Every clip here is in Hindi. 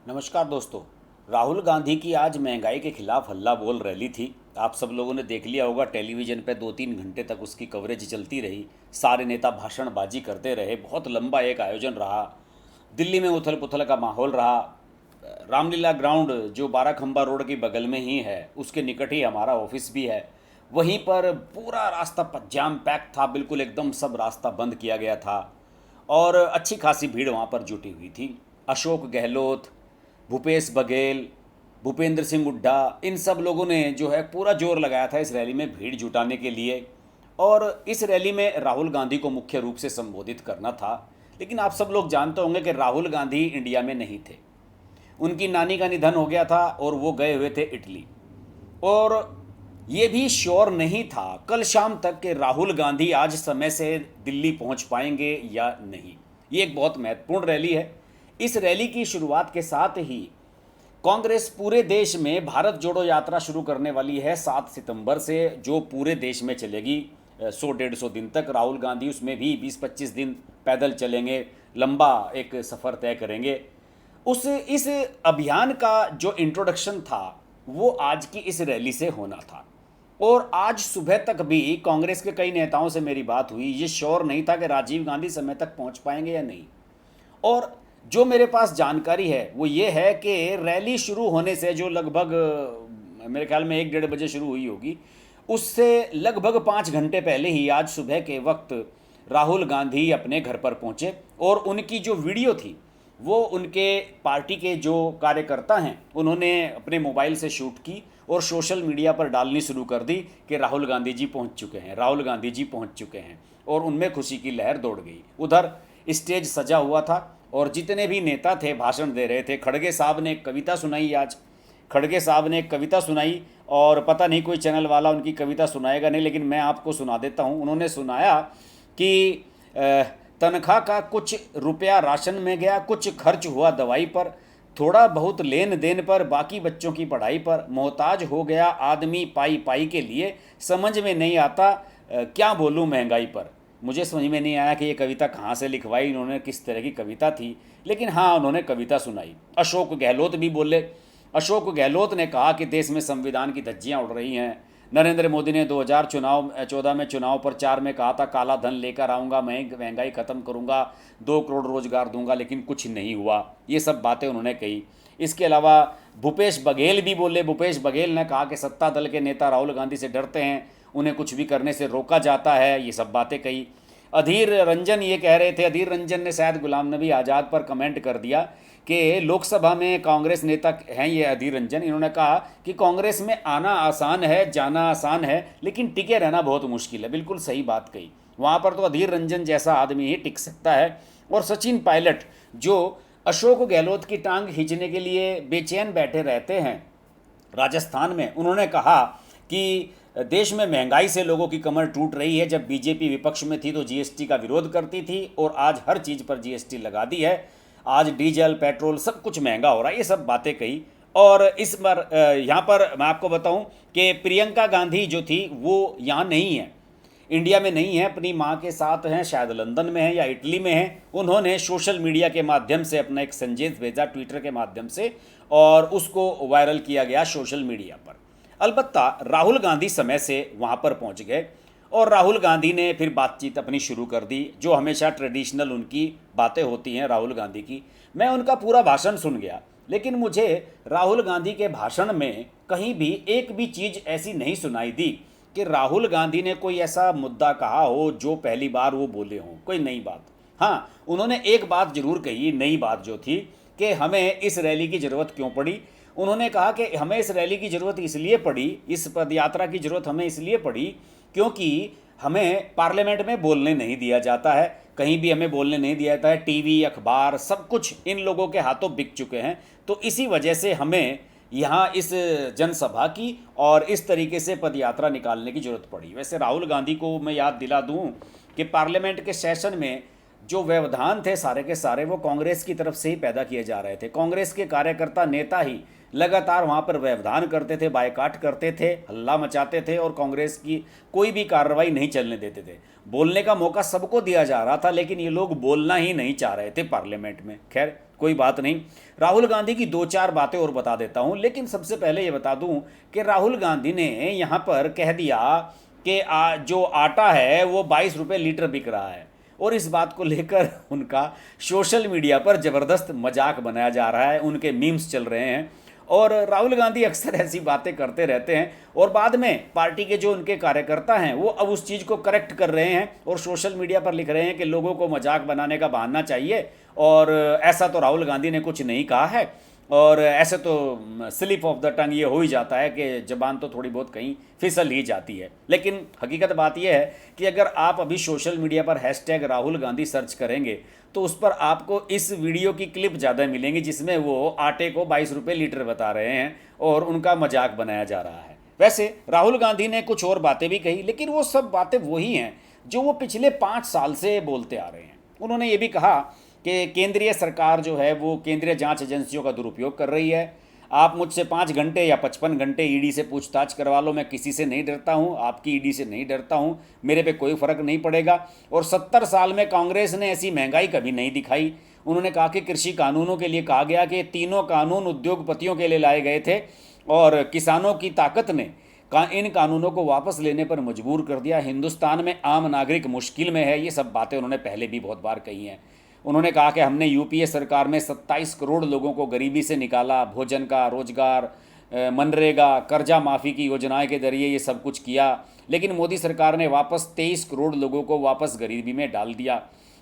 नमस्कार दोस्तों। राहुल गांधी की आज महंगाई के खिलाफ हल्ला बोल रैली थी। आप सब लोगों ने देख लिया होगा, टेलीविज़न पे 2-3 घंटे तक उसकी कवरेज चलती रही। सारे नेता भाषणबाजी करते रहे, बहुत लंबा एक आयोजन रहा। दिल्ली में उथल पुथल का माहौल रहा। रामलीला ग्राउंड जो बाराखंबा रोड के बगल में ही है, उसके निकट ही हमारा ऑफिस भी है। वहीं पर पूरा रास्ता जाम पैक था, बिल्कुल एकदम सब रास्ता बंद किया गया था और अच्छी खासी भीड़ वहाँ पर जुटी हुई थी। अशोक गहलोत, भूपेश बघेल, भूपेंद्र सिंह हुड्डा, इन सब लोगों ने जो है पूरा जोर लगाया था इस रैली में भीड़ जुटाने के लिए। और इस रैली में राहुल गांधी को मुख्य रूप से संबोधित करना था। लेकिन आप सब लोग जानते होंगे कि राहुल गांधी इंडिया में नहीं थे। उनकी नानी का निधन हो गया था और वो गए हुए थे इटली। और ये भी श्योर नहीं था कल शाम तक कि राहुल गांधी आज समय से दिल्ली पहुंच पाएंगे या नहीं। ये एक बहुत महत्वपूर्ण रैली है। इस रैली की शुरुआत के साथ ही कांग्रेस पूरे देश में भारत जोड़ो यात्रा शुरू करने वाली है 7 सितंबर से, जो पूरे देश में चलेगी 100-150 दिन तक। राहुल गांधी उसमें भी 20-25 दिन पैदल चलेंगे, लंबा एक सफ़र तय करेंगे। इस अभियान का जो इंट्रोडक्शन था वो आज की इस रैली से होना था। और आज सुबह तक भी कांग्रेस के कई नेताओं से मेरी बात हुई, ये श्योर नहीं था कि राजीव गांधी समय तक पहुंच पाएंगे या नहीं। और जो मेरे पास जानकारी है वो ये है कि रैली शुरू होने से जो लगभग मेरे ख्याल में 1-1:30 बजे शुरू हुई होगी, उससे लगभग 5 घंटे पहले ही आज सुबह के वक्त राहुल गांधी अपने घर पर पहुंचे। और उनकी जो वीडियो थी वो उनके पार्टी के जो कार्यकर्ता हैं उन्होंने अपने मोबाइल से शूट की और सोशल मीडिया पर डालनी शुरू कर दी कि राहुल गांधी जी पहुंच चुके हैं, राहुल गांधी जी पहुंच चुके हैं। और उनमें खुशी की लहर दौड़ गई। उधर स्टेज सजा हुआ था और जितने भी नेता थे भाषण दे रहे थे। खड़गे साहब ने एक कविता सुनाई आज। खड़गे साहब ने एक कविता सुनाई और पता नहीं कोई चैनल वाला उनकी कविता सुनाएगा नहीं, लेकिन मैं आपको सुना देता हूँ। उन्होंने सुनाया कि तनख्वाह का कुछ रुपया राशन में गया, कुछ खर्च हुआ दवाई पर, थोड़ा बहुत लेन देन पर, बाकी बच्चों की पढ़ाई पर, मोहताज हो गया आदमी पाई पाई के लिए, समझ में नहीं आता क्या बोलूँ महंगाई पर। मुझे समझ में नहीं आया कि ये कविता कहाँ से लिखवाई इन्होंने, किस तरह की कविता थी, लेकिन हाँ उन्होंने कविता सुनाई। अशोक गहलोत भी बोले। अशोक गहलोत ने कहा कि देश में संविधान की धज्जियाँ उड़ रही हैं। नरेंद्र मोदी ने 2014 में चुनाव प्रचार में कहा था काला धन लेकर आऊँगा, महंगाई ख़त्म करूँगा, 2 करोड़ रोजगार दूंगा, लेकिन कुछ नहीं हुआ। ये सब बातें उन्होंने कही। इसके अलावा भूपेश बघेल भी बोले। भूपेश बघेल ने कहा कि सत्ता दल के नेता राहुल गांधी से डरते हैं, उन्हें कुछ भी करने से रोका जाता है। ये सब बातें कही। अधीर रंजन ये कह रहे थे, अधीर रंजन ने शायद गुलाम नबी आज़ाद पर कमेंट कर दिया कि लोकसभा में कांग्रेस नेता हैं ये अधीर रंजन। इन्होंने कहा कि कांग्रेस में आना आसान है, जाना आसान है, लेकिन टिके रहना बहुत मुश्किल है। बिल्कुल सही बात कही। वहाँ पर तो अधीर रंजन जैसा आदमी ही टिक सकता है। और सचिन पायलट जो अशोक गहलोत की टांग खींचने के लिए बेचैन बैठे रहते हैं राजस्थान में, उन्होंने कहा कि देश में महंगाई से लोगों की कमर टूट रही है। जब बीजेपी विपक्ष में थी तो जीएसटी का विरोध करती थी और आज हर चीज़ पर जीएसटी लगा दी है। आज डीजल पेट्रोल सब कुछ महंगा हो रहा है। ये सब बातें कही। और इस बार यहाँ पर मैं आपको बताऊं कि प्रियंका गांधी जो थी वो यहाँ नहीं है, इंडिया में नहीं है, अपनी माँ के साथ हैं, शायद लंदन में है या इटली में है। उन्होंने सोशल मीडिया के माध्यम से अपना एक संदेश भेजा, ट्विटर के माध्यम से, और उसको वायरल किया गया सोशल मीडिया पर। अलबत्ता राहुल गांधी समय से वहाँ पर पहुँच गए और राहुल गांधी ने फिर बातचीत अपनी शुरू कर दी, जो हमेशा ट्रेडिशनल उनकी बातें होती हैं राहुल गांधी की। मैं उनका पूरा भाषण सुन गया, लेकिन मुझे राहुल गांधी के भाषण में कहीं भी एक भी चीज़ ऐसी नहीं सुनाई दी कि राहुल गांधी ने कोई ऐसा मुद्दा कहा हो जो पहली बार वो बोले हों, कोई नई बात। हाँ, उन्होंने एक बात जरूर कही, नई बात जो थी कि हमें इस रैली की ज़रूरत क्यों पड़ी। उन्होंने कहा कि हमें इस रैली की ज़रूरत इसलिए पड़ी, इस पदयात्रा की ज़रूरत हमें इसलिए पड़ी क्योंकि हमें पार्लियामेंट में बोलने नहीं दिया जाता है, कहीं भी हमें बोलने नहीं दिया जाता है। टीवी, अखबार सब कुछ इन लोगों के हाथों बिक चुके हैं। तो इसी वजह से हमें यहाँ इस जनसभा की और इस तरीके से पदयात्रा निकालने की ज़रूरत पड़ी। वैसे राहुल गांधी को मैं याद दिला दूँ कि पार्लियामेंट के सेशन में जो व्यवधान थे सारे के सारे वो कांग्रेस की तरफ से ही पैदा किए जा रहे थे। कांग्रेस के कार्यकर्ता नेता ही लगातार वहाँ पर व्यवधान करते थे, बायकाट करते थे, हल्ला मचाते थे और कांग्रेस की कोई भी कार्रवाई नहीं चलने देते थे। बोलने का मौका सबको दिया जा रहा था, लेकिन ये लोग बोलना ही नहीं चाह रहे थे पार्लियामेंट में। खैर, कोई बात नहीं। राहुल गांधी की दो चार बातें और बता देता हूँ, लेकिन सबसे पहले ये बता दूँ कि राहुल गांधी ने यहाँ पर कह दिया कि जो आटा है वो 22 रुपये लीटर बिक रहा है, और इस बात को लेकर उनका सोशल मीडिया पर ज़बरदस्त मजाक बनाया जा रहा है, उनके मीम्स चल रहे हैं। और राहुल गांधी अक्सर ऐसी बातें करते रहते हैं, और बाद में पार्टी के जो उनके कार्यकर्ता हैं वो अब उस चीज़ को करेक्ट कर रहे हैं और सोशल मीडिया पर लिख रहे हैं कि लोगों को मजाक बनाने का बहाना चाहिए, और ऐसा तो राहुल गांधी ने कुछ नहीं कहा है। और ऐसे तो स्लिप ऑफ द टंग ये हो ही जाता है कि जबान तो थोड़ी बहुत कहीं फिसल ही जाती है। लेकिन हकीकत बात यह है कि अगर आप अभी सोशल मीडिया पर हैशटैग राहुल गांधी सर्च करेंगे तो उस पर आपको इस वीडियो की क्लिप ज़्यादा मिलेंगी जिसमें वो आटे को 22 रुपये लीटर बता रहे हैं और उनका मजाक बनाया जा रहा है। वैसे राहुल गांधी ने कुछ और बातें भी कही, लेकिन वो सब बातें वही हैं जो वो पिछले 5 साल से बोलते आ रहे हैं। उन्होंने ये भी कहा कि केंद्रीय सरकार जो है वो केंद्रीय जांच एजेंसियों का दुरुपयोग कर रही है। आप मुझसे 5 घंटे या 55 घंटे ईडी से पूछताछ करवा लो, मैं किसी से नहीं डरता हूँ, आपकी ईडी से नहीं डरता हूँ, मेरे पे कोई फ़र्क नहीं पड़ेगा। और 70 साल में कांग्रेस ने ऐसी महंगाई कभी नहीं दिखाई। उन्होंने कहा कि कृषि कानूनों के लिए कहा गया कि तीनों कानून उद्योगपतियों के लिए लाए गए थे और किसानों की ताकत ने इन कानूनों को वापस लेने पर मजबूर कर दिया। हिंदुस्तान में आम नागरिक मुश्किल में है। ये सब बातें उन्होंने पहले भी बहुत बार कही हैं। उन्होंने कहा कि हमने यूपीए सरकार में 27 करोड़ लोगों को गरीबी से निकाला, भोजन का, रोजगार, मनरेगा, कर्जा माफ़ी की योजनाएं के जरिए ये सब कुछ किया, लेकिन मोदी सरकार ने वापस 23 करोड़ लोगों को वापस गरीबी में डाल दिया।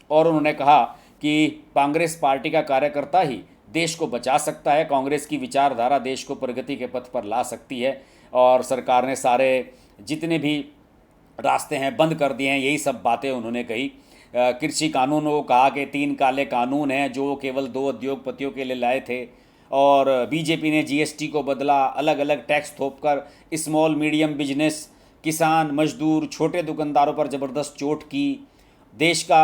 और उन्होंने कहा कि कांग्रेस पार्टी का कार्यकर्ता ही देश को बचा सकता है, कांग्रेस की विचारधारा देश को प्रगति के पथ पर ला सकती है, और सरकार ने सारे जितने भी रास्ते हैं बंद कर दिए हैं। यही सब बातें उन्होंने कही। कृषि कानूनों को कहा कि 3 काले कानून हैं जो केवल 2 उद्योगपतियों के लिए लाए थे, और बीजेपी ने जीएसटी को बदला, अलग अलग टैक्स थोपकर स्मॉल मीडियम बिजनेस, किसान, मजदूर, छोटे दुकानदारों पर ज़बरदस्त चोट की। देश का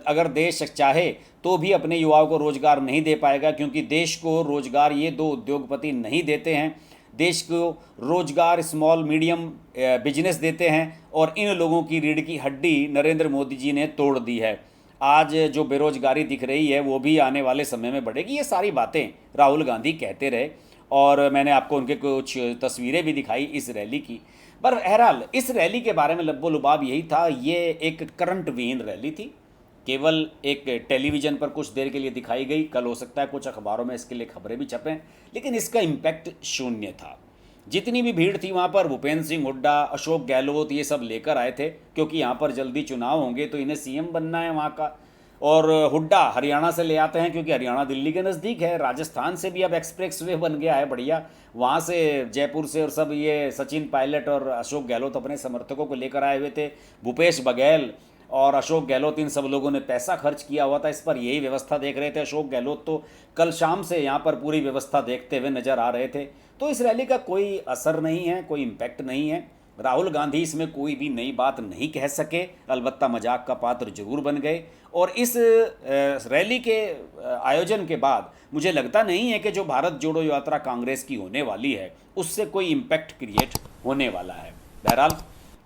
अगर देश चाहे तो भी अपने युवाओं को रोज़गार नहीं दे पाएगा, क्योंकि देश को रोज़गार ये 2 उद्योगपति नहीं देते हैं। देश को रोज़गार स्मॉल मीडियम बिजनेस देते हैं, और इन लोगों की रीढ़ की हड्डी नरेंद्र मोदी जी ने तोड़ दी है। आज जो बेरोजगारी दिख रही है वो भी आने वाले समय में बढ़ेगी। ये सारी बातें राहुल गांधी कहते रहे, और मैंने आपको उनके कुछ तस्वीरें भी दिखाई इस रैली की। पर बहरहाल इस रैली के बारे में लब्बो लुबाब यही था, ये एक करंट विहीन रैली थी, केवल एक टेलीविज़न पर कुछ देर के लिए दिखाई गई। कल हो सकता है कुछ अखबारों में इसके लिए खबरें भी छपें, लेकिन इसका इम्पैक्ट शून्य था। जितनी भी भीड़ थी वहाँ पर भूपेंद्र सिंह हुड्डा, अशोक गहलोत ये सब लेकर आए थे, क्योंकि यहाँ पर जल्दी चुनाव होंगे तो इन्हें सीएम बनना है वहाँ का। और हुड्डा हरियाणा से ले आते हैं क्योंकि हरियाणा दिल्ली के नज़दीक है। राजस्थान से भी अब एक्सप्रेस वे बन गया है बढ़िया, वहाँ से जयपुर से और सब ये सचिन पायलट और अशोक गहलोत अपने समर्थकों को लेकर आए हुए थे। भूपेश बघेल और अशोक गहलोत इन सब लोगों ने पैसा खर्च किया हुआ था इस पर, यही व्यवस्था देख रहे थे। अशोक गहलोत तो कल शाम से यहाँ पर पूरी व्यवस्था देखते हुए नज़र आ रहे थे। तो इस रैली का कोई असर नहीं है, कोई इम्पैक्ट नहीं है। राहुल गांधी इसमें कोई भी नई बात नहीं कह सके, अलबत्ता मजाक का पात्र जरूर बन गए। और इस रैली के आयोजन के बाद मुझे लगता नहीं है कि जो भारत जोड़ो यात्रा कांग्रेस की होने वाली है उससे कोई इम्पैक्ट क्रिएट होने वाला है। बहरहाल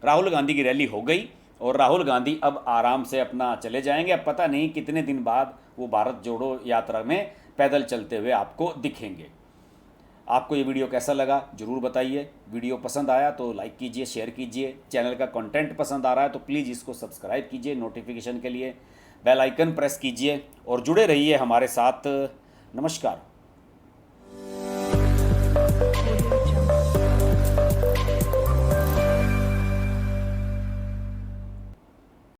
राहुल गांधी की रैली हो गई और राहुल गांधी अब आराम से अपना चले जाएंगे। अब पता नहीं कितने दिन बाद वो भारत जोड़ो यात्रा में पैदल चलते हुए आपको दिखेंगे। आपको ये वीडियो कैसा लगा ज़रूर बताइए। वीडियो पसंद आया तो लाइक कीजिए, शेयर कीजिए। चैनल का कंटेंट पसंद आ रहा है तो प्लीज़ इसको सब्सक्राइब कीजिए, नोटिफिकेशन के लिए बेल आइकन प्रेस कीजिए और जुड़े रहिए हमारे साथ। नमस्कार।